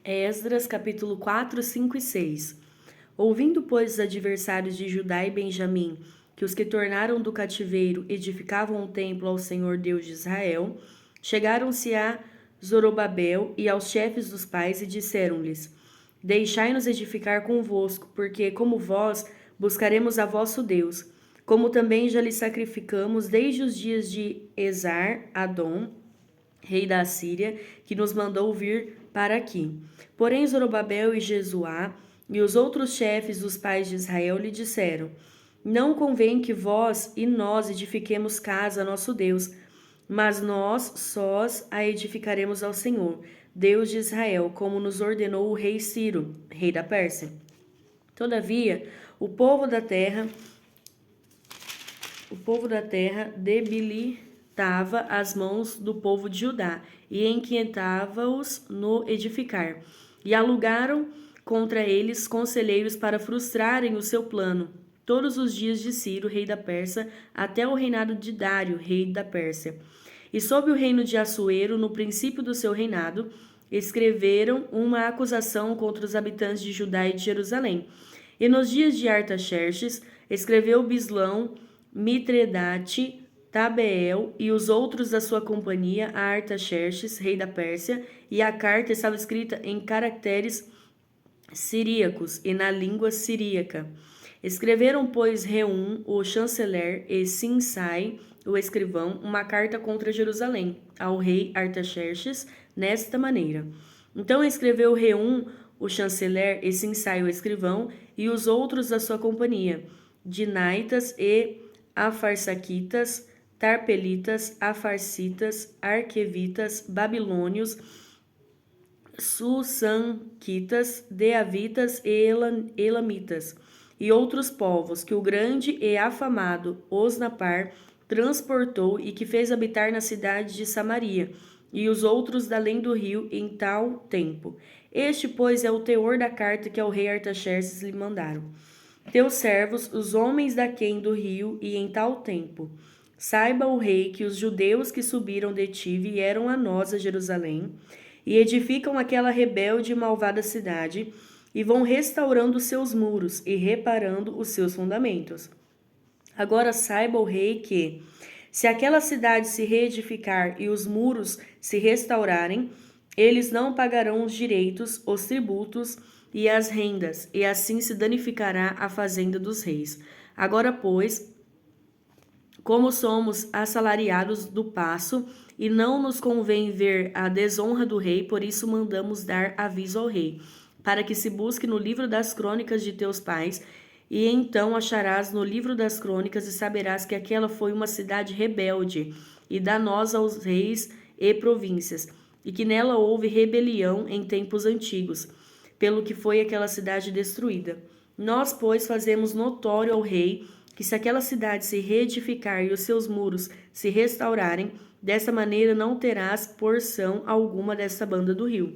Esdras, capítulo 4, 5 e 6. Ouvindo, pois, os adversários de Judá e Benjamim, que os que tornaram do cativeiro edificavam um templo ao Senhor Deus de Israel, chegaram-se a Zorobabel e aos chefes dos pais e disseram-lhes: Deixai-nos edificar convosco, porque, como vós, buscaremos a vosso Deus, como também já lhe sacrificamos desde os dias de Esar-Adom, rei da Assíria, que nos mandou vir para aqui. Porém, Zorobabel e Jesuá e os outros chefes dos pais de Israel lhe disseram: Não convém que vós e nós edifiquemos casa a nosso Deus, mas nós sós a edificaremos ao Senhor, Deus de Israel, como nos ordenou o rei Ciro, rei da Pérsia. Todavia, o povo da terra debilitava as mãos do povo de Judá e inquietava-os no edificar. E alugaram contra eles conselheiros para frustrarem o seu plano, todos os dias de Ciro, rei da Pérsia, até o reinado de Dário, rei da Pérsia. E sob o reino de Assuero, no princípio do seu reinado, escreveram uma acusação contra os habitantes de Judá e de Jerusalém. E nos dias de Artaxerxes, escreveu Bislão, Mitredate, Tabeel e os outros da sua companhia a Artaxerxes, rei da Pérsia, e a carta estava escrita em caracteres siríacos e na língua siríaca. Escreveram, pois, Reum, o chanceler, e Sinsai, o escrivão, uma carta contra Jerusalém, ao rei Artaxerxes, nesta maneira. Então escreveu Reum, o chanceler, e Sinsai, o escrivão, e os outros da sua companhia, Dinaitas e Afarsaquitas, Tarpelitas, Afarsitas, Arquevitas, Babilônios, Susanquitas, Deavitas e Elamitas, e outros povos que o grande e afamado Osnapar transportou e que fez habitar na cidade de Samaria, e os outros da além do rio em tal tempo. Este, pois, é o teor da carta que ao rei Artaxerxes lhe mandaram. Teus servos, os homens daquém do rio, e em tal tempo. Saiba o rei que os judeus que subiram de ti vieram a nós a Jerusalém, e edificam aquela rebelde e malvada cidade, e vão restaurando os seus muros e reparando os seus fundamentos. Agora saiba o rei que, se aquela cidade se reedificar e os muros se restaurarem, eles não pagarão os direitos, os tributos e as rendas, e assim se danificará a fazenda dos reis. Agora, pois, como somos assalariados do paço, e não nos convém ver a desonra do rei, por isso mandamos dar aviso ao rei, para que se busque no livro das crônicas de teus pais, e então acharás no livro das crônicas e saberás que aquela foi uma cidade rebelde e danosa aos reis e províncias, e que nela houve rebelião em tempos antigos, pelo que foi aquela cidade destruída. Nós, pois, fazemos notório ao rei que se aquela cidade se reedificar e os seus muros se restaurarem, dessa maneira não terás porção alguma dessa banda do rio.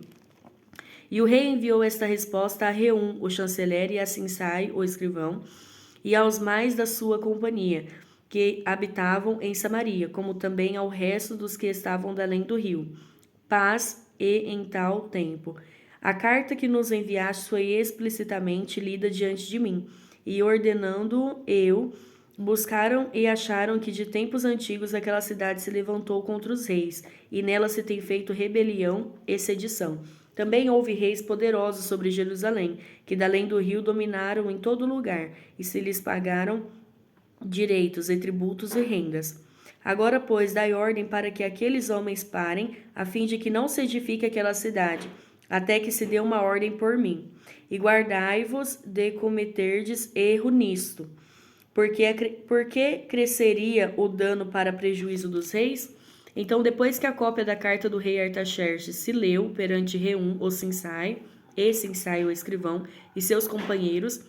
E o rei enviou esta resposta a Reum, o chanceler, e a Sinsai, o escrivão, e aos mais da sua companhia, que habitavam em Samaria, como também ao resto dos que estavam da além do rio. Paz e em tal tempo. A carta que nos enviaste foi explicitamente lida diante de mim, e ordenando eu, buscaram e acharam que de tempos antigos aquela cidade se levantou contra os reis, e nela se tem feito rebelião e sedição. Também houve reis poderosos sobre Jerusalém, que da além do rio dominaram em todo lugar, e se lhes pagaram direitos e tributos e rendas. Agora, pois, dai ordem para que aqueles homens parem, a fim de que não se edifique aquela cidade, até que se dê uma ordem por mim. E guardai-vos de cometerdes erro nisto. Porque cresceria o dano para prejuízo dos reis? Então, depois que a cópia da carta do rei Artaxerxes se leu perante Reum, o Sinsai, o escrivão, e seus companheiros,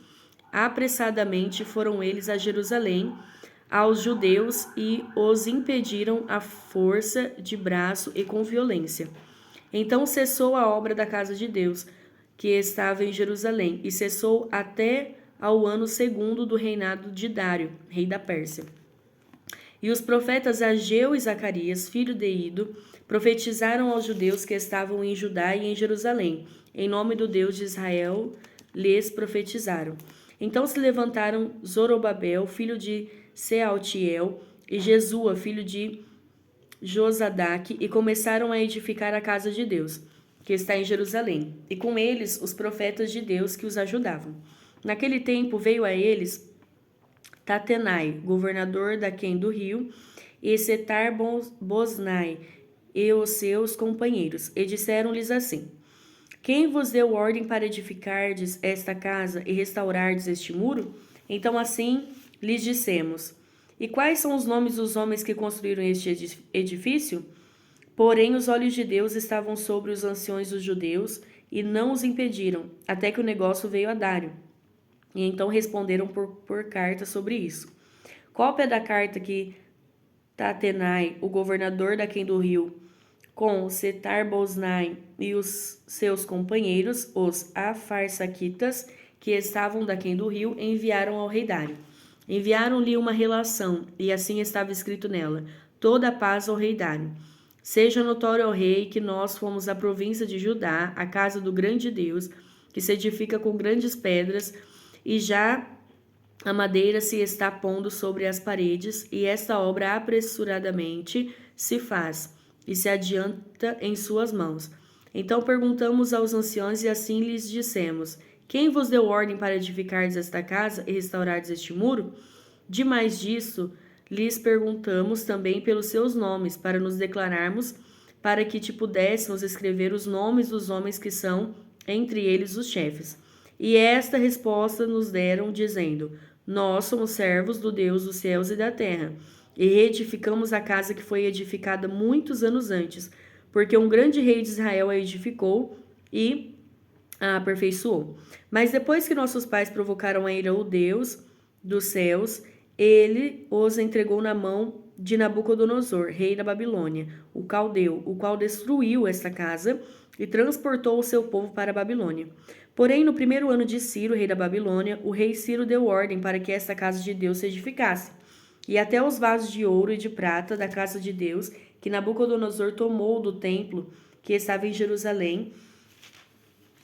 apressadamente foram eles a Jerusalém, aos judeus, e os impediram à força de braço e com violência. Então cessou a obra da casa de Deus, que estava em Jerusalém, e cessou até ao ano segundo do reinado de Dário, rei da Pérsia. E os profetas Ageu e Zacarias, filho de Ido, profetizaram aos judeus que estavam em Judá e em Jerusalém. Em nome do Deus de Israel, lhes profetizaram. Então se levantaram Zorobabel, filho de Sealtiel, e Jesua, filho de Josadaque, e começaram a edificar a casa de Deus, que está em Jerusalém, e com eles os profetas de Deus que os ajudavam. Naquele tempo veio a eles Tatenai, governador daquém do rio, e Setar-Boznai e os seus companheiros, e disseram-lhes assim: Quem vos deu ordem para edificardes esta casa e restaurardes este muro? Então assim lhes dissemos: E quais são os nomes dos homens que construíram este edifício? Porém, os olhos de Deus estavam sobre os anciões dos judeus e não os impediram, até que o negócio veio a Dário. E então responderam por carta sobre isso. Cópia da carta que Tatenai, o governador daquém do rio, com Setar-Boznai e os seus companheiros, os Afarsaquitas, que estavam daquém do rio, enviaram ao rei Dário. Enviaram-lhe uma relação, e assim estava escrito nela: Toda a paz ao rei Dário. Seja notório ao rei que nós fomos a província de Judá, a casa do grande Deus, que se edifica com grandes pedras, e já a madeira se está pondo sobre as paredes, e esta obra apressuradamente se faz, e se adianta em suas mãos. Então perguntamos aos anciãos, e assim lhes dissemos: Quem vos deu ordem para edificardes esta casa e restaurardes este muro? Demais disso, lhes perguntamos também pelos seus nomes, para nos declararmos, para que te pudéssemos escrever os nomes dos homens que são entre eles os chefes. E esta resposta nos deram, dizendo: Nós somos servos do Deus dos céus e da terra, e reedificamos a casa que foi edificada muitos anos antes, porque um grande rei de Israel a edificou e a aperfeiçoou. Mas depois que nossos pais provocaram a ira o Deus dos céus, ele os entregou na mão de Nabucodonosor, rei da Babilônia, o caldeu, o qual destruiu esta casa e transportou o seu povo para a Babilônia. Porém, no primeiro ano de Ciro, rei da Babilônia, o rei Ciro deu ordem para que esta casa de Deus se edificasse. E até os vasos de ouro e de prata da casa de Deus, que Nabucodonosor tomou do templo que estava em Jerusalém,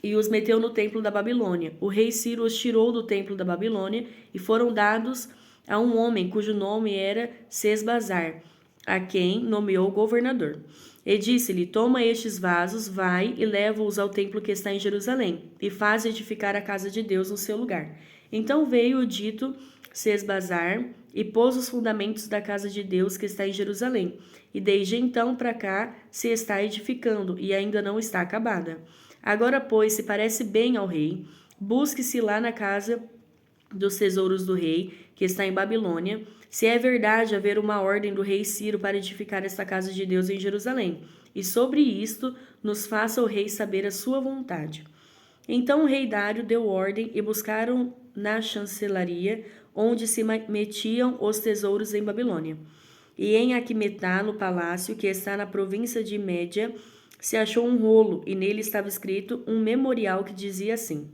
e os meteu no templo da Babilônia. O rei Ciro os tirou do templo da Babilônia e foram dados a um homem cujo nome era Sesbazar, a quem nomeou governador. E disse-lhe: Toma estes vasos, vai e leva-os ao templo que está em Jerusalém, e faz edificar a casa de Deus no seu lugar. Então veio o dito Sesbazar e pôs os fundamentos da casa de Deus que está em Jerusalém. E desde então para cá se está edificando, e ainda não está acabada. Agora, pois, se parece bem ao rei, busque-se lá na casa dos tesouros do rei, que está em Babilônia, se é verdade haver uma ordem do rei Ciro para edificar esta casa de Deus em Jerusalém, e sobre isto nos faça o rei saber a sua vontade. Então o rei Dário deu ordem e buscaram na chancelaria, onde se metiam os tesouros em Babilônia. E em Aquimedá, no palácio, que está na província de Média, se achou um rolo, e nele estava escrito um memorial que dizia assim: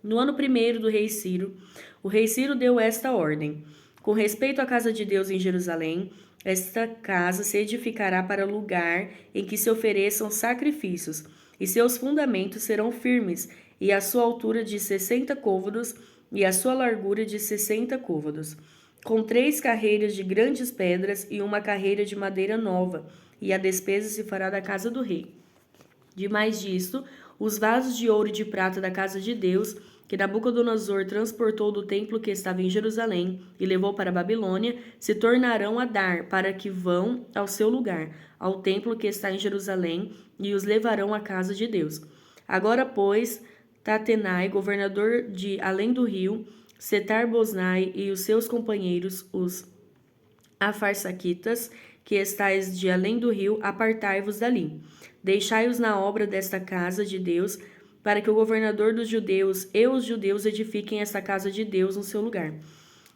No ano primeiro do rei Ciro, o rei Ciro deu esta ordem: Com respeito à casa de Deus em Jerusalém, esta casa se edificará para lugar em que se ofereçam sacrifícios, e seus fundamentos serão firmes, e a sua altura de 60 côvados, e a sua largura de 60 côvados, com 3 carreiras de grandes pedras e uma carreira de madeira nova, e a despesa se fará da casa do rei. Demais disto, os vasos de ouro e de prata da casa de Deus, que Nabucodonosor transportou do templo que estava em Jerusalém e levou para a Babilônia, se tornarão a dar para que vão ao seu lugar, ao templo que está em Jerusalém, e os levarão à casa de Deus. Agora, pois, Tatenai, governador de além do rio, Setar-Boznai e os seus companheiros, os Afarsaquitas, que estais de além do rio, apartai-vos dali. Deixai-os na obra desta casa de Deus, para que o governador dos judeus e os judeus edifiquem esta casa de Deus no seu lugar.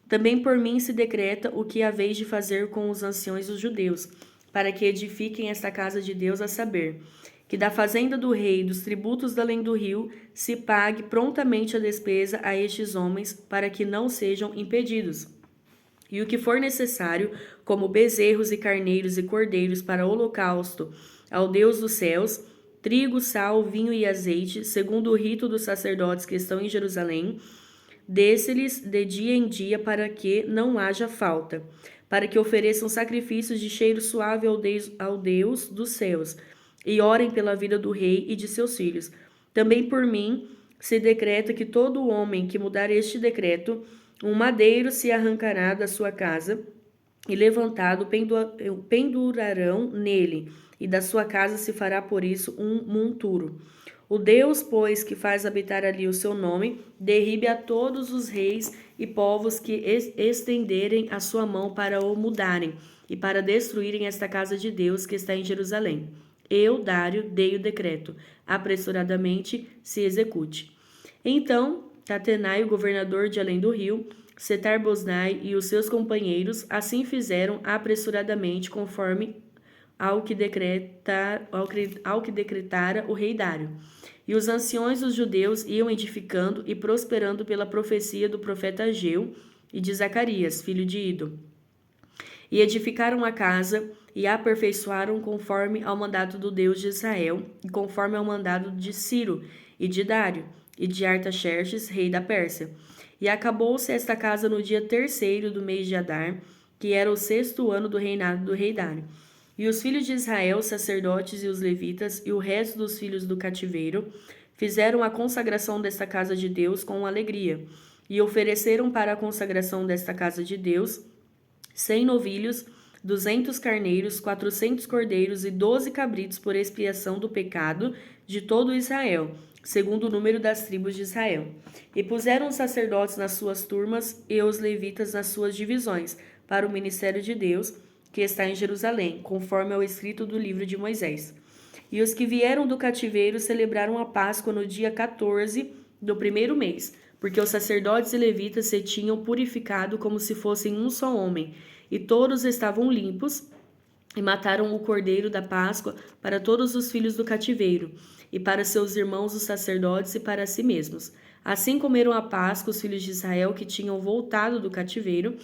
Também por mim se decreta o que haveis de fazer com os anciões dos judeus, para que edifiquem esta casa de Deus, a saber, que da fazenda do rei e dos tributos da além do rio se pague prontamente a despesa a estes homens, para que não sejam impedidos. e o que for necessário, como bezerros e carneiros e cordeiros para holocausto ao Deus dos céus, trigo, sal, vinho e azeite, segundo o rito dos sacerdotes que estão em Jerusalém, desce-lhes de dia em dia para que não haja falta, para que ofereçam sacrifícios de cheiro suave ao Deus dos céus, e orem pela vida do rei e de seus filhos. Também por mim se decreta que todo homem que mudar este decreto, um madeiro se arrancará da sua casa, e levantado pendurarão nele, e da sua casa se fará por isso um monturo. O Deus, pois, que faz habitar ali o seu nome, derribe a todos os reis e povos que estenderem a sua mão para o mudarem e para destruírem esta casa de Deus que está em Jerusalém. Eu, Dário, dei o decreto. Apressuradamente se execute. Então, Tatenai, o governador de além do rio, Setar-Boznai e os seus companheiros assim fizeram apressuradamente conforme ao que decretara o rei Dário. E os anciões dos judeus iam edificando e prosperando pela profecia do profeta Ageu e de Zacarias, filho de Ido. E edificaram a casa e a aperfeiçoaram conforme ao mandato do Deus de Israel e conforme ao mandado de Ciro e de Dário e de Artaxerxes, rei da Pérsia. E acabou-se esta casa no dia 3º do mês de Adar, que era o 6º ano do reinado do rei Dário. E os filhos de Israel, os sacerdotes e os levitas, e o resto dos filhos do cativeiro, fizeram a consagração desta casa de Deus com alegria, e ofereceram para a consagração desta casa de Deus 100 novilhos, 200 carneiros, 400 cordeiros e 12 cabritos por expiação do pecado de todo Israel, segundo o número das tribos de Israel. E puseram os sacerdotes nas suas turmas e os levitas nas suas divisões, para o ministério de Deus, que está em Jerusalém, conforme ao escrito do livro de Moisés. E os que vieram do cativeiro celebraram a Páscoa no dia 14 do primeiro mês, porque os sacerdotes e levitas se tinham purificado como se fossem um só homem, e todos estavam limpos, e mataram o cordeiro da Páscoa para todos os filhos do cativeiro, e para seus irmãos os sacerdotes e para si mesmos. Assim comeram a Páscoa os filhos de Israel que tinham voltado do cativeiro,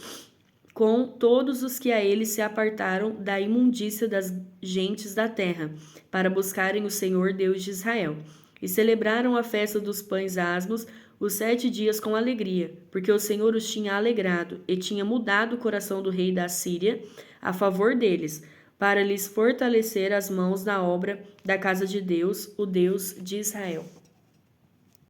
com todos os que a eles se apartaram da imundícia das gentes da terra, para buscarem o Senhor Deus de Israel. E celebraram a festa dos pães asmos os 7 dias com alegria, porque o Senhor os tinha alegrado e tinha mudado o coração do rei da Síria a favor deles, para lhes fortalecer as mãos na obra da casa de Deus, o Deus de Israel.